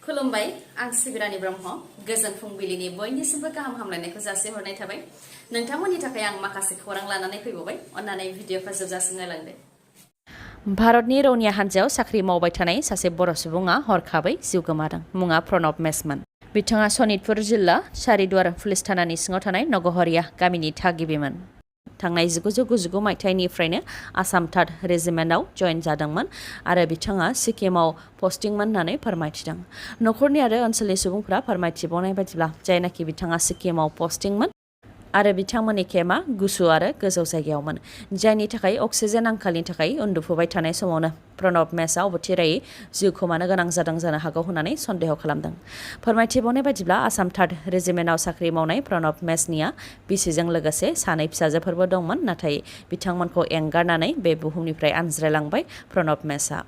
खुलुमबाय आं सिबिरानि ब्रह्म गोजोन फुंबिलिनि बयनिसिमबो गाहाम हामलायनायखौ जासिहरनाय थाबाय नोंथांमोननि थाखाय आं माखासे खौरां लानानै फैबावबाय अन्नानै भिडिअखौ जोबजासिम नायलांदो। भारतनि रौनिया हान्जायाव साख्रि मावबाय थानाय सासे बर' सुबुङा हरखाबै जिउ गोमादों। मुङा प्रणब मेसमोन। बिथाङा सनितपुर जिल्ला सारिदुवार पुलिस थानानि सिङाव थानाय नगहरिया गामिनि थागिबिमोन। थांनाय 1999 मायथाइनिफ्रायनो आसाम 3rd रेजिमेन्टआव जयेन जादोंमोन आरो बिथाङा सिक्किमाव पस्टिंमोन होननानै फोरमायथिदों। नखरनि आरो ओनसोलनि सुबुंफोरा फोरमायथिबावनाय बायदिब्ला जायनाखि बिथाङा सिक्किमाव पस्टिंमोन आरो बिथांमोननि केम्पआ गुसु आरो गोजौ जायगायावमोन, जायनि थाखाय अक्सिजेन आंखालनि थाखाय उन्दुफुबाय थानाय समावनो प्रणब मेसआ अबथिरायै जिउ खोमानो गोनां जादों जानो हागौ होननानै सन्देह खालामदों। फोरमायथिबावनाय बायदिब्ला आसाम 3rd रेजिमेन्टआव साख्रि मावनाय प्रणब मेसनिया बिसिजों लोगोसे सानै फिसाजोफोरबो दंमोन, नाथाय बिथांमोनखौ एंगारनानै बे बुहुमनिफ्राय आनज्रायलांबाय प्रणब मेसआ।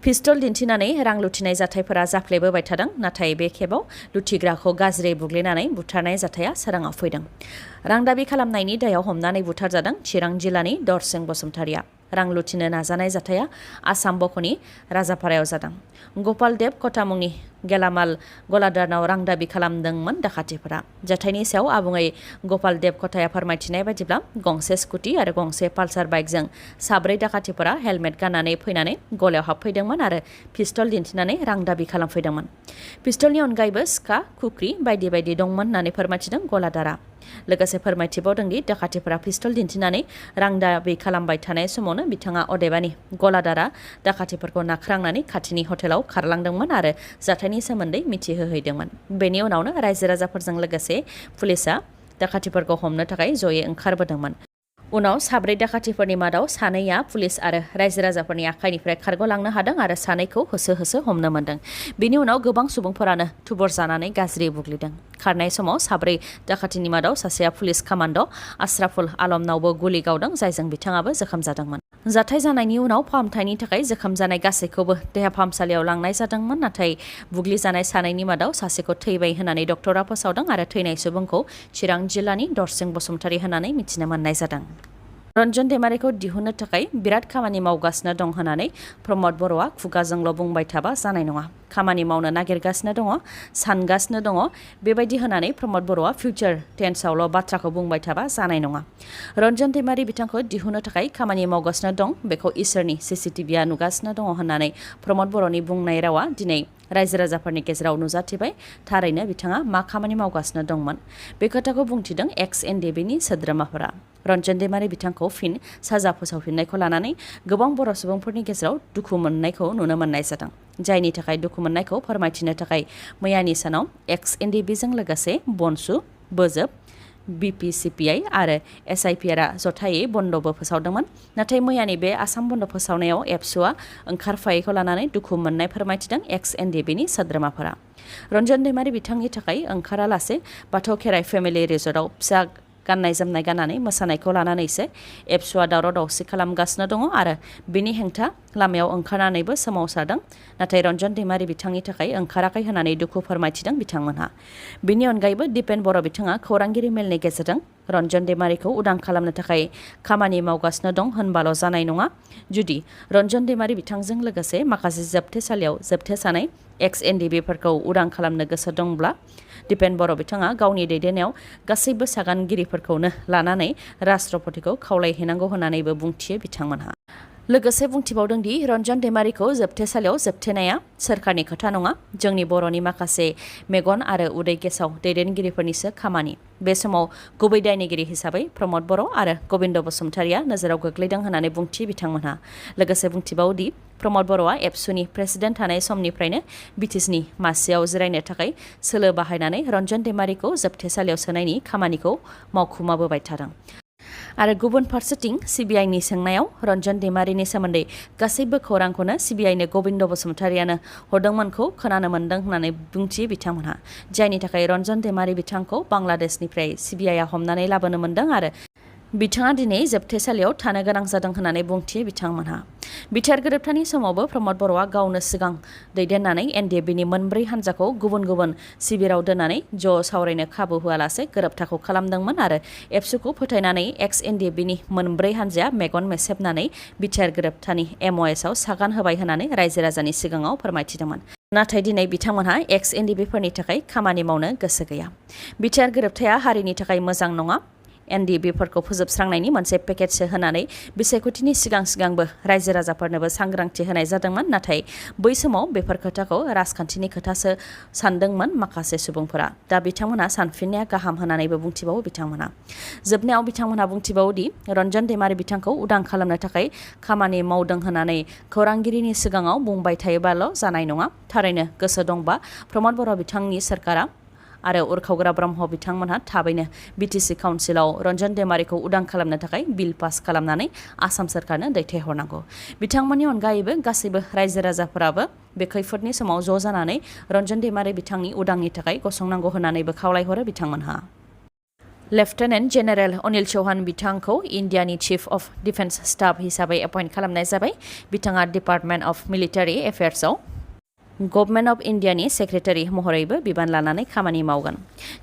पिस्तल दिन्थिनानै रां लुथिनाय जाथायफोरा जाफ्लेबोबाय थादों, नाथाय बे खेबाव लुथिग्राखौ गाज्रि बुग्लिनानै बुथारनाय जाथाया सोराङाव फैदों। रां दाबि खालामनायनि दायाव हमनानै बुथारजादों चिरां जिल्लानि दरसिं बसुमतारिया। रां लुथिनो नाजानाय जाथाया आसाम बक'नि राजापारायाव जादों। गपाल देब कटा मुंनि गेलामाल गलादारनाव रां दाबि खालामदोंमोन दाखाथिफोरा। जाथायनि सायाव आबुङै गपाल देब कटाया फोरमायथिनाय बायदिब्ला गंसे स्कुटि आरो गंसे पालसार बाइकजों साब्रै दाखाथिफोरा हेलमेट गाननानै फैनानै गलायाव हाबफैदोंमोन आरो पिस्तल दिन्थिनानै रां दाबि खालामफैदोंमोन। पिस्तलनि अनगायैबो सिखा, खुख्रि बायदि बायदि दंमोन होननानै फोरमायथिदों गलादारा। लोगोसे फोरमायथिबावदोंदि दाखाथिफोरा पिस्तल दिन्थिनानै रां दाबि खालामबाय थानाय समावनो बिथाङा अदेबानि गलादारा दाखाथिफोरखौ नाख्रांनानै खाथिनि हटेलाव खारलांदोंमोन आरो जाथायनि सोमोन्दै मिथिहोहैदोंमोन। बेनि उनावनो रायजो राजाफोरजों लोगोसे पुलिसआ दाखाथिफोरखौ हमनो थाखाय जयै ओंखारबोदोंमोन। उनाव साब्रै दाखाथिफोरनि मादाव सानैया पुलिस आरो रायजो राजाफोरनि आखाइनिफ्राय खारग'लांनो हादों आरो सानैखौ होसो होसो हमनो मोन्दों। बेनि उनाव गोबां सुबुंफोरानो थुबुर जानानै गाज्रि बुग्लिदों। खारनाय समाव साब्रै दाखाथिनि मादाव सासेया पुलिस कामान्ड' आश्राफुल आलमनावबो गुलि गावदों, जायजों बिथाङाबो जोखोम जादोंमोन। जाथाय जानायनि उनाव फाहामथायनि थाखाय जोखोम जानाय गासैखौबो देहा फाहामसालियाव लांनाय जादोंमोन, नाथाय बुग्लिजानाय सानैनि मादाव सासेखौ थैबाय होननानै डक्टरा फोसावदों आरो थैनाय सुबुंखौ चिरां जिल्लानि दरसिं बसुमतारि होननानै मिथिनो मोननाय जादों। रन्जन दैमारिखौ दिहुननो थाखाय बिराद खामानि मावगासिनो दं होननानै प्रमद बर'आ खुगाजोंल' बुंबाय थाबा जानाय नङा। खामानि मावनो नागिरगासिनो दङ, सानगासिनो दङ, बेबायदि होननानै प्रमद बर'आ फिउचार टेन्सआवल' बाथ्राखौ बुंबाय थाबा जानाय नङा। रन्जन दैमारि बिथांखौ दिहुननो थाखाय खामानि मावगासिनो दं, बेखौ इसोरनि CCTVआ नुगासिनो दङ होननानै प्रमद बर'नि बुंनाय रावा दिनै रायजो राजाफोरनि गेजेराव नुजाथिबाय। थारैनो बिथाङा मा खामानि मावगासिनो दंमोन, बे खोथाखौ बुंथिदों ex-NDBनि सोद्रोमाफोरा। रन्जन दैमारि बिथांखौ फिन साजा फोसावफिननायखौ लानानै गोबां बर' सुबुंफोरनि गेजेराव दुखु मोननायखौ नुनो मोननाय जादों, जायनि थाखाय दुखु मोननायखौ फोरमायथिनो थाखाय मैयानि सानाव ex-NDBजों लोगोसे बनसु, बोजोब, BPCPI आरो SIPR जथायै बन्द'बो फोसावदोंमोन। नाथाय मैयानि बे आसाम बन्द' फोसावनायाव एबसुआ ओंखारफायैखौ लानानै दुखु मोननाय फोरमायथिदों ex-NDBनि सोद्रोमाफोरा। रन्जन दैमारि बिथांनि थाखाय ओंखारालासे बाथौ खेराइ फेमिलि रिजर्टआव फिसा गाननाय जोमनाय गाननानै मोसानायखौ लानानैसो एबसुआ दावराव दावसि खालामगासिनो दङ आरो बिनि हेंथा लामायाव ओंखारनानैबो सोमावसारदों, नाथाय रन्जन दैमारि बिथांनि थाखाय ओंखाराखै होननानै दुखु फोरमायथिदों बिथांमोनहा। बिनि अनगायैबो दिपेन बर' बिथाङा खौरांगिरि मेलनि गेजेरजों रन्जन दैमारिखौ उदां खालामनो थाखाय खामानि मावगासिनो दं होनबाल' जानाय नङा। जुदि रन्जन दैमारि बिथांजों लोगोसे माखासे जोबथेसालियाव जोबथेजानाय ex-NDBफोरखौ उदां खालामनो गोसो दंब्ला दिपेन बर' बिथाङा गावनि दैदेननायाव गासैबो सागानगिरिफोरखौनो लानानै राष्ट्रपतिखौ खावलायहैनांगौ होननानैबो बुंथियो बिथांमोनहा। लोगोसे बुंथिबावदों दि रन्जन दैमारिखौ जोबथेसालियाव जोबथेनाया सोरखारनि खोथा नङा, जोंनि बर'नि माखासे मेगन आरो उदै गेसाव दैदेनगिरिफोरनिसो खामानि। बे समाव गुबै दायनिगिरि हिसाबै प्रमद बर' आरो गबिन्द बसुमतारिया नोजोराव गोग्लैदों होननानै बुंथियो बिथांमोनहा। लोगोसे बुंथिबावदि प्रमद बर'आ एबसुनि प्रेसिडेन्ट थानाय समनिफ्रायनो बिटिसिनि मासियाव जिरायनो थाखाय सोलो बाहायनानै रन्जन दैमारिखौ जोबथेसालियाव सोनायनि खामानिखौ मावखुमाबोबाय थादों। आरो गुबुन फारसेथिं CBIनि सोंनायाव रन्जन दैमारिनि सोमोन्दै गासैबो खौरांखौनो CBIनो गबिन्द बसुमतारियानो हरदोंमोनखौ खोनानो मोन्दों होननानै बुंथियो बिथांमोनहा, जायनि थाखाय रन्जन दैमारि बिथांखौ बांलादेशनिफ्राय CBIआ हमनानै लाबोनो मोन्दों आरो बिथाङा दिनै जोबथेसालियाव थानो गोनां जादों होननानै बुंथियो बिथांमोनहा। बिटिआर गोरोबथानि समावबो प्रमद बर'आ गावनो सिगां दैदेननानै NDBनि मोनब्रै हान्जाखौ गुबुन गुबुन शिबिराव दोननानै ज' सावरायनो खाबु होआलासे गोरोबथाखौ खालामदोंमोन आरो एबसुखौ फोथायनानै ex-NDBनि मोनब्रै हान्जाया मेगन मेसेबनानै बिटिआर गोरोबथानि MOSआव सागान होबाय होननानै रायजो राजानि सिगाङाव फोरमायथिदोंमोन। नाथाय दिनै बिथांमोनहा एक्स एनडिबिफोरनि थाखाय खामानि मावनो गोसो गैया। बिटिआर गोरोबथाया हारिनि थाखाय मोजां नङा। एनडिबिफोरखौ फोजोबस्रांनायनि मोनसे पेकेजसो होनानै बिसायख'थिनि सिगांबो रायजो राजाफोरनोबो सांग्रांथि होनाय जादोंमोन। नाथाय बै समाव बेफोर खोथाखौ राजखान्थिनि खोथासो सानदोंमोन माखासे सुबुंफोरा। दा बिथांमोनहा सानफिननाया गाहाम होननानैबो बुंथिबावो बिथांमोनहा। जोबनायाव बिथांमोनहा बुंथिबावो दि रन्जन दैमारि बिथांखौ उदां खालामनो थाखाय खामानि मावदों होननानै खौरांगिरिनि सिगाङाव बुंबाय थायोबाल' जानाय नङा। थारैनो गोसो दंबा प्रमद बर' बिथांनि सोरखारा आरो उरखावग्रा ब्रह्म बिथांमोनहा थाबैनो बिटिसि काउन्सिलाव रन्जन दैमारिखौ उदां खालामनो थाखाय बिल पास खालामनानै आसाम सोरखारनो दैथायहरनांगौ। बिथांमोननि अनगायैबो गासैबो रायजो राजाफोराबो बे खैफोदनि समाव ज' जानानै रन्जन दैमारि बिथांनि उदांनि थाखाय गसंनांगौ होननानैबो खावलायहरो बिथांमोनहा। लेफ्टेनेन्ट जेनेरेल अनिल चौहान बिथांखौ इन्डियानि चिफ अफ डिफेन्स स्टाफ हिसाबै एपइन्ट खालामनाय जाबाय। बिथाङा डिपार्टमेन्ट अफ मिलिटारि एफेयार्सआव गभर्नमेन्ट अफ इन्डियानि सेक्रेटारि महरैबो बिबान लानानै खामानि मावगोन।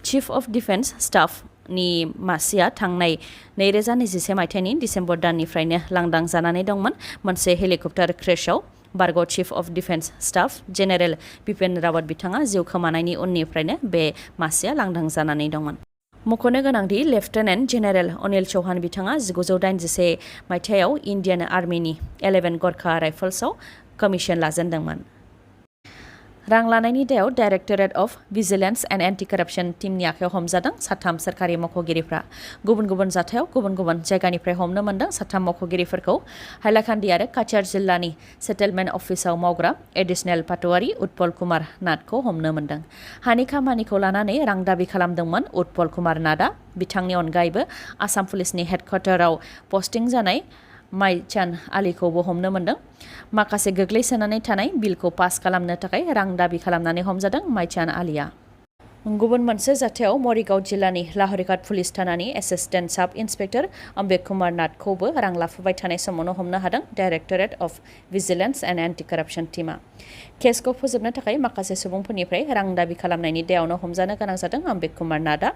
चिफ अफ डिफेन्स स्टाफनि मासिया थांनाय 2021 मायथाइनि डिसेम्बर दाननिफ्रायनो लांदां जानानै दंमोन। मोनसे हेलिकप्टार क्रेशआव बारग' chief of defence staff general Bipin Rawat बिथाङा जिउ खोमानायनि उननिफ्रायनो बे मासिया लांदां जानानै दंमोन। मख'नो गोनांदि लेफ्टेनेन्ट जेनेरेल अनिल चौहान बिथाङा 1981 मायथाइयाव इन्डियान आर्मिनि 11 गरखा राइफल्सआव कमिसन लाजेनदोंमोन। रां लानायनि दायाव directorate of vigilance and anti कराप्शन टीमनि आखायाव हमजादों 3 सोरखारि मावख'गिरिफ्रा। गुबुन गुबुन जाथायाव गुबुन गुबुन जायगानिफ्राय हमनो मोनदों। 3 मावख'गिरिफोरखौ हाइलाकान्दि आरो काछार जिल्लानि सेटेलमेन्ट अफिसाव मावग्रा एडिशनेल पाटवारि उत्पल कुमार नाथखौ हमनो मोनदों। हानि खामानिखौ लानानै रां दाबि खालामदोंमोन उत्पल कुमार नाथआ। बिथांनि अनगायैबो आसाम पुलिसनि हेडक्वार्टाराव पस्टिं जानाय माइचान आलीखौबो हमनो मोनदों। माखासे गोग्लैसोनानै थानाय बिलखौ पास खालामनो थाखाय रां दाबि खालामनानै हमजादों माइचान आलीआ। गुबुन मोनसे जाथायाव मरिगाव जिल्लानि लाहरिघाट पुलिस थानानि एसिस्टेन्ट साब इन्सपेक्टर अम्बेक कुमार नाथखौबो रां लाफुबाय थानाय समावनो हमनो हादों directorate of vigilance and anti कराप्शन टीमा। केसखौ फोजोबनो थाखाय माखासे सुबुंफोरनिफ्राय रां दाबि खालामनायनि दायावनो हमजानो गोनां जादों अम्बेक कुमार नाथआ।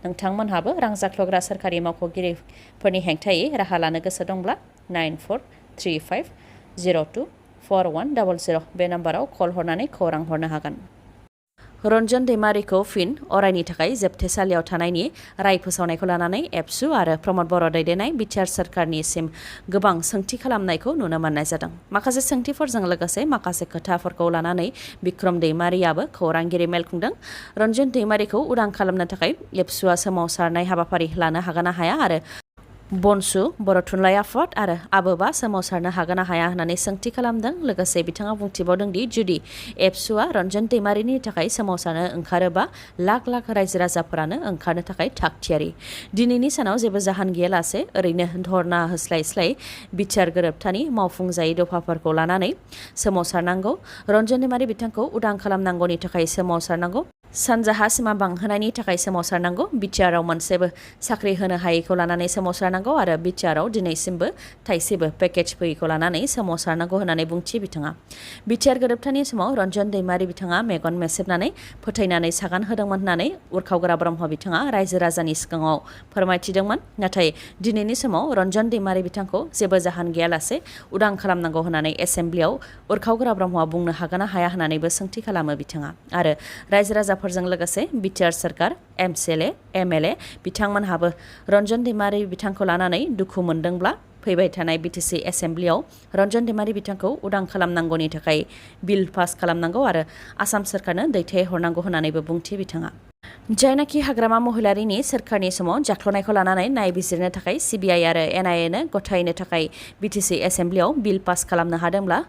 नोंथांमोनहाबो रां जाख्ल'ग्रा सोरखारि मावख'गिरिफोरनि हेंथायै राहा लानो गोसो दंब्ला 9435024100 बे नाम्बाराव कल हरनानै खौरां हरनो हागोन। रन्जन दैमारिखौ फिन अरायनि थाखाय जोबथेसालियाव थानायनि राय फोसावनायखौ लानानै एबसु आरो प्रमद बर' दैदेननाय बिटिआर सोरखारनिसिम गोबां सोंथि खालामनायखौ नुनो मोननाय जादों। माखासे सोंथिफोरजों लोगोसे माखासे खोथाफोरखौ लानानै बिक्रम दैमारियाबो खौरांगिरि मेल खुंदों। रन्जन दैमारिखौ उदां खालामनो थाखाय एबसुआ सोमावसारनाय हाबाफारि लानो हागोन ना हाया आरो बनसु बर' थुनलाइ आफाद आरो आबोबा सोमावसारनो हागोन ना हाया होननानै सोंथि खालामदों। लोगोसे बिथाङा बुंथिबावदों दि जुदि एबसुआ रन्जन दैमारिनि थाखाय सोमावसारनो ओंखारोबा लाख लाख रायजो राजाफोरानो ओंखारनो थाखाय थागथियारि। दिनैनि सानाव जेबो जाहोन गैयालासे ओरैनो धरना होस्लाय बिटिआर गोरोबथानि मावफुंजायै दफाफोरखौ लानानै सोमावसारनांगौ। रन्जन दैमारि बिथांखौ उदां खालामनांगौनि थाखाय सोमावसारनांगौ। सानजाहा सिमा बांहोनायनि थाखाय सोमावसारनांगौ। बिटिआरआव मोनसेबो साख्रि होनो हायैखौ लानानै सोमावसारनांगौ आरो बिटिआरआव दिनैसिमबो थाइसेबो पेकेज फैयैखौ लानानै सोमावसारनांगौ होननानै बुंथियो बिथाङा। बिटिआर गोरोबथानि समाव रन्जन दैमारि बिथाङा मेगन मेसेबनानै फोथायनानै सागान होदोंमोन होननानै उरखावग्रा ब्रह्म बिथाङा रायजो राजानि सिगाङाव फोरमायथिदोंमोन। नाथाय दिनैनि समाव रन्जन दैमारि बिथांखौ जेबो जाहोन गैयालासे उदां खालामनांगौ होननानै एसेम्ब्लियाव उरखावग्रा ब्रह्मआ बुंनो हागोन ना हाया होननानैबो सोंथि खालामो बिथाङा। आरो रायजो राजाफोरजों लोगोसे बिटिआर सोरखार एमएलए बिथांमोनहाबो रन्जन दैमारि बिथांखौ लानानै दुखु मोनदोंब्ला फैबाय थानाय बिटिसि एसेम्ब्लियाव रन्जन दैमारि बिथांखौ उदां खालामनांगौनि थाखाय बिल पास खालामनांगौ आरो आसाम सोरखारनो दैथायहरनांगौ होननानैबो बुंथियो बिथाङा। जायनाखि हाग्रामा महिलारिनि सोरखारनि समाव जाख्ल'नायखौ लानानै नायबिजिरनो थाखाय सिबिआइ आरो एनआइएनो गथायनो थाखाय बिटिसि एसेम्ब्लियाव बिल पास खालामनो हादोंब्ला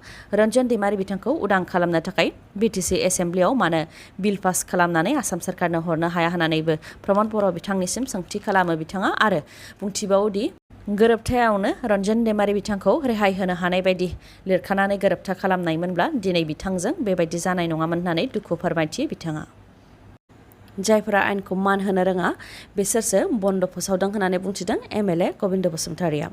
रन्जन दैमारि बिथांखौ उदां खालामनो थाखाय बिटिसि एसेम्ब्लियाव मानो बिल पास खालामनानै आसाम सोरखारनो हरनो हाया होननानैबो प्रमद बर' बिथांनिसिम सोंथि खालामो बिथाङा आरो बुंथिबावोदि गोरोबथायावनो रन्जन दैमारि बिथांखौ रेहाय होनो हानाय बायदि लिरखानानै गोरोबथा खालामनायमोनब्ला दिनै बिथांजों बेबायदि जानाय नङामोन होननानै दुखु फोरमायथियो बिथाङा। जायफोरा आयेनखौ मान होनो रोङा बिसोरसो बन्द फोसावदों होननानै बुंथिदों एमएलए गबिन्द बसुमतारिया।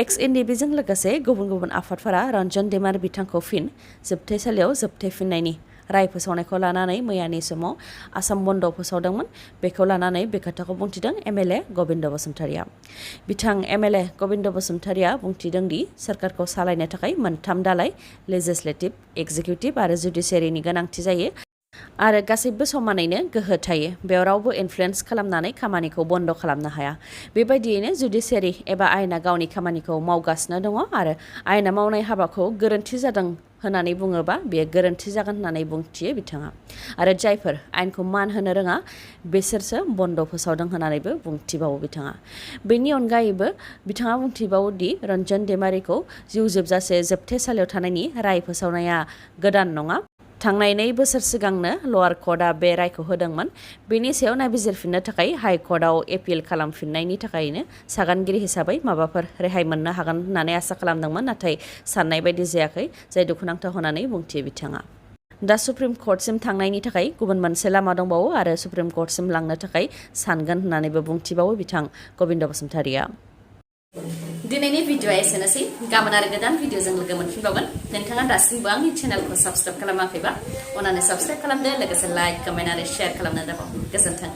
एक्स एनडिबिजों लोगोसे गुबुन गुबुन आफादफोरा रन्जन दैमारि बिथांखौ फिन जोबथेसालियाव जोबथेफिननायनि राय फोसावनायखौ लानानै मैयानि समाव आसाम बन्द फोसावदोंमोन बेखौ लानानै बे खोथाखौ बुंथिदों एमएलए गबिन्द बसुमतारिया बिथां एमएलए गबिन्द बसुमतारिया बुंथिदों दि सरकारखौ सालायनो थाखाय मोनथाम दालाय लेजिस्लेटिभ एक्जिकिउटिभ आरो जुडिसियारिनि गोनांथि जायो आरो गासैबो समानैनो गोहो थायो बेयाव रावबो इनफ्लुयेन्स खालामनानै खामानिखौ बन्द खालामनो हाया बेबायदियैनो जुडिसियारि एबा आयेना गावनि खामानिखौ मावगासिनो दङ आरो आयेना मावनाय हाबाखौ गोरोन्थि जादों होननानै बुङोबा बेयो गोरोन्थि जागोन होननानै बुंथियो बिथाङा आरो जायफोर आयेनखौ मान होनो रोङा बिसोरसो बन्द फोसावदों होननानैबो बुंथिबावो बिथाङा बेनि अनगायैबो बिथाङा बुंथिबावो दि रन्जन दैमारिखौ जिउ जोबजासे जोबथेसालियाव थानायनि राय फोसावनाया गोदान नङा थांनाय 2 बोसोर सिगांनो लवार कर्टआ बे रायखौ होदोंमोन बेनि सायाव नायबिजिरफिननो थाखाय हाइ कर्टआव एपिल खालामफिननायनि थाखायनो सागानगिरि हिसाबै माबाफोर रेहाय मोननो हागोन होननानै आसा खालामदोंमोन नाथाय साननाय बायदि जायाखै जाय दुखुनांथाव होननानै बुंथियो बिथाङा दा सुप्रिम कर्टसिम थांनायनि थाखाय गुबुन मोनसे लामा दंबावो आरो सुप्रिम कर्टसिम लांनो थाखाय सानगोन होननानैबो बुंथिबावो बिथां गबिन्द बसुमतारिया दिनैनि भिडिअआ एसेनोसै गाबोन आरो गोदान भिडिअजों लोगो मोनफिनबावगोन नोंथाङा दासिमबो आंनि चेनेलखौ साबस्क्राइब खालामाखैबा अन्नानै साबस्क्राइब खालामदो लोगोसे लाइक कमेन्ट आरो शेयार खालामनो दाबाव गोजोन्थों